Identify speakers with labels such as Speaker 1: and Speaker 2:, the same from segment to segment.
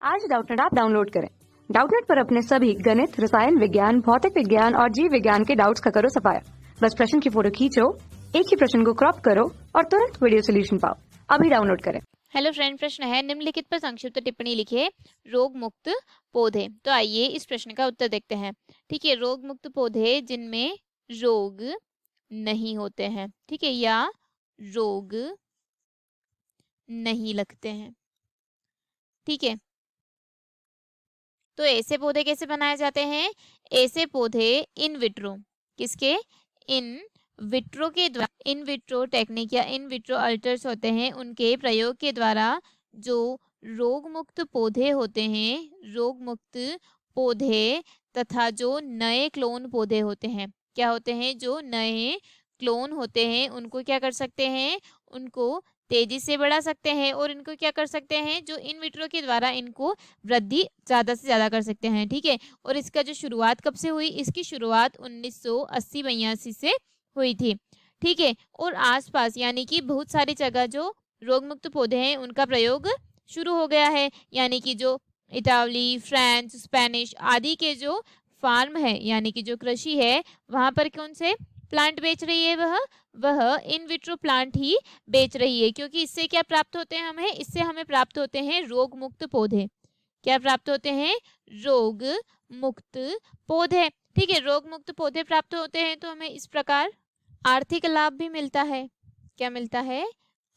Speaker 1: आज Doubtnut app download करें। Doubtnut पर अपने सभी गणित, रसायन विज्ञान, भौतिक विज्ञान और जीव विज्ञान के डाउट्स का करो सफाया। बस प्रश्न की फोटो खींचो, एक ही प्रश्न को क्रॉप करो और तुरंत वीडियो सोल्यूशन पाओ। अभी डाउनलोड करें।
Speaker 2: हेलो फ्रेंड, प्रश्न है निम्नलिखित पर संक्षिप्त टिप्पणी लिखिए। रोग मुक्त पौधे। तो आइए इस प्रश्न का उत्तर देखते हैं। ठीक है, रोग मुक्त पौधे जिनमें रोग नहीं होते हैं, ठीक है, या रोग नहीं लगते हैं। ठीक है, तो ऐसे पौधे कैसे बनाए जाते हैं? ऐसे पौधे इन विट्रो, किसके? इन विट्रो के द्वारा, इन विट्रो टेक्निक या इन विट्रो अल्टर्स होते हैं, उनके प्रयोग के द्वारा जो रोग मुक्त पौधे होते हैं, रोग मुक्त पौधे तथा जो नए क्लोन पौधे होते हैं, क्या होते हैं? जो नए क्लोन होते हैं उनको क्या कर सकते हैं? उनको तेजी से बढ़ा सकते हैं और इनको क्या कर सकते हैं? जो इन विट्रो के द्वारा इनको वृद्धि ज़्यादा से ज़्यादा कर सकते हैं। ठीक है, और इसका जो शुरुआत कब से हुई? इसकी शुरुआत 1980-82 से हुई थी। ठीक है, और आसपास यानी कि बहुत सारी जगह जो रोग मुक्त पौधे हैं उनका प्रयोग शुरू हो गया है, यानी कि जो इटावली, फ्रेंच, स्पेनिश आदि के जो फार्म है यानी कि जो कृषि है वहां पर कौन से प्लांट बेच रही है? वह इन विट्रो प्लांट ही बेच रही है, क्योंकि इससे क्या प्राप्त होते हैं हमें? इससे हमें प्राप्त होते हैं रोग मुक्त पौधे। क्या प्राप्त होते हैं? रोग मुक्त पौधे। ठीक है, रोग मुक्त पौधे प्राप्त होते हैं तो हमें इस प्रकार आर्थिक लाभ भी मिलता है। क्या मिलता है?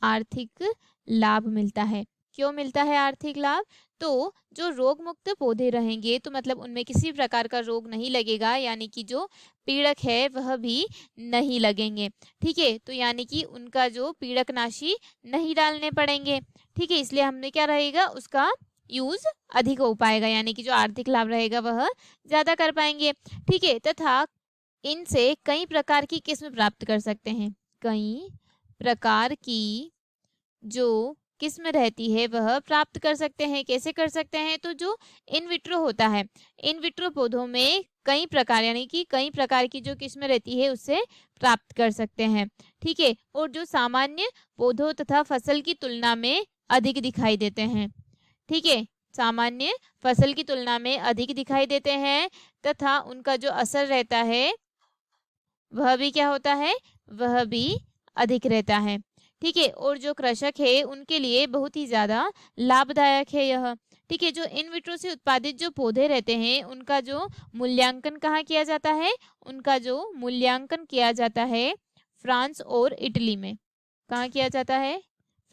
Speaker 2: आर्थिक लाभ मिलता है। क्यों मिलता है आर्थिक लाभ? तो जो रोग मुक्त पौधे रहेंगे तो मतलब उनमें किसी प्रकार का रोग नहीं लगेगा, यानी कि जो पीड़क है वह भी नहीं लगेंगे। ठीक है, तो यानी कि उनका जो पीड़कनाशी नहीं डालने पड़ेंगे। ठीक है, इसलिए हमने क्या रहेगा? उसका यूज अधिक हो पाएगा, यानी कि जो आर्थिक लाभ रहेगा वह ज्यादा कर पाएंगे। ठीक है, तथा इनसे कई प्रकार की किस्म प्राप्त कर सकते हैं। कई प्रकार की जो किस्म रहती है वह प्राप्त कर सकते हैं। कैसे कर सकते हैं? तो जो इन विट्रो होता है, इन विट्रो पौधों में कई प्रकार यानी कि कई प्रकार की जो किस्म रहती है उससे प्राप्त कर सकते हैं। ठीक है, और जो सामान्य पौधों तथा फसल की तुलना में अधिक दिखाई देते हैं। ठीक है, सामान्य फसल की तुलना में अधिक दिखाई देते हैं तथा उनका जो असर रहता है वह भी क्या होता है? वह भी अधिक रहता है। ठीक है, और जो कृषक है उनके लिए बहुत ही ज्यादा लाभदायक है यह। ठीक है, जो इन विट्रो से उत्पादित जो पौधे रहते हैं उनका जो मूल्यांकन कहाँ किया जाता है? उनका जो मूल्यांकन किया जाता है फ्रांस और इटली में। कहाँ किया जाता है?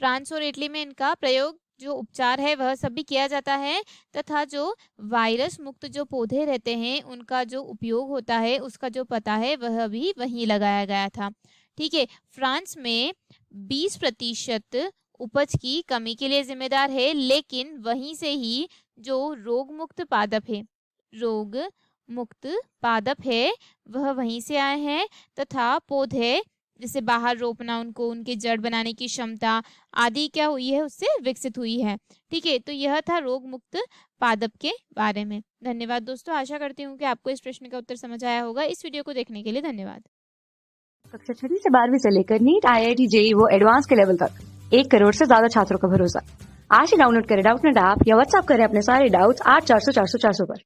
Speaker 2: फ्रांस और इटली में इनका प्रयोग, जो उपचार है वह सब भी किया जाता है तथा जो वायरस मुक्त जो पौधे रहते हैं उनका जो उपयोग होता है उसका जो पता है वह भी वहीं लगाया गया था। ठीक है, फ्रांस में 20% उपज की कमी के लिए जिम्मेदार है, लेकिन वहीं से ही जो रोग मुक्त पादप है, रोग मुक्त पादप है वह वहीं से आए हैं तथा पौधे जैसे बाहर रोपना, उनको उनके जड़ बनाने की क्षमता आदि क्या हुई है? उससे विकसित हुई है। ठीक है, तो यह था रोग मुक्त पादप के बारे में। धन्यवाद दोस्तों, आशा करती हूँ कि आपको इस प्रश्न का उत्तर समझ आया होगा। इस वीडियो को देखने के लिए धन्यवाद।
Speaker 1: कक्षा 6 से 12वीं से लेकर नीट, IIT, JEE वो एडवांस के लेवल तक 1 करोड़ से ज्यादा छात्रों का भरोसा। आज ही डाउनलोड करें डाउटनेट ऐप या व्हाट्सएप करें अपने सारे डाउट्स 8400 400 400 पर।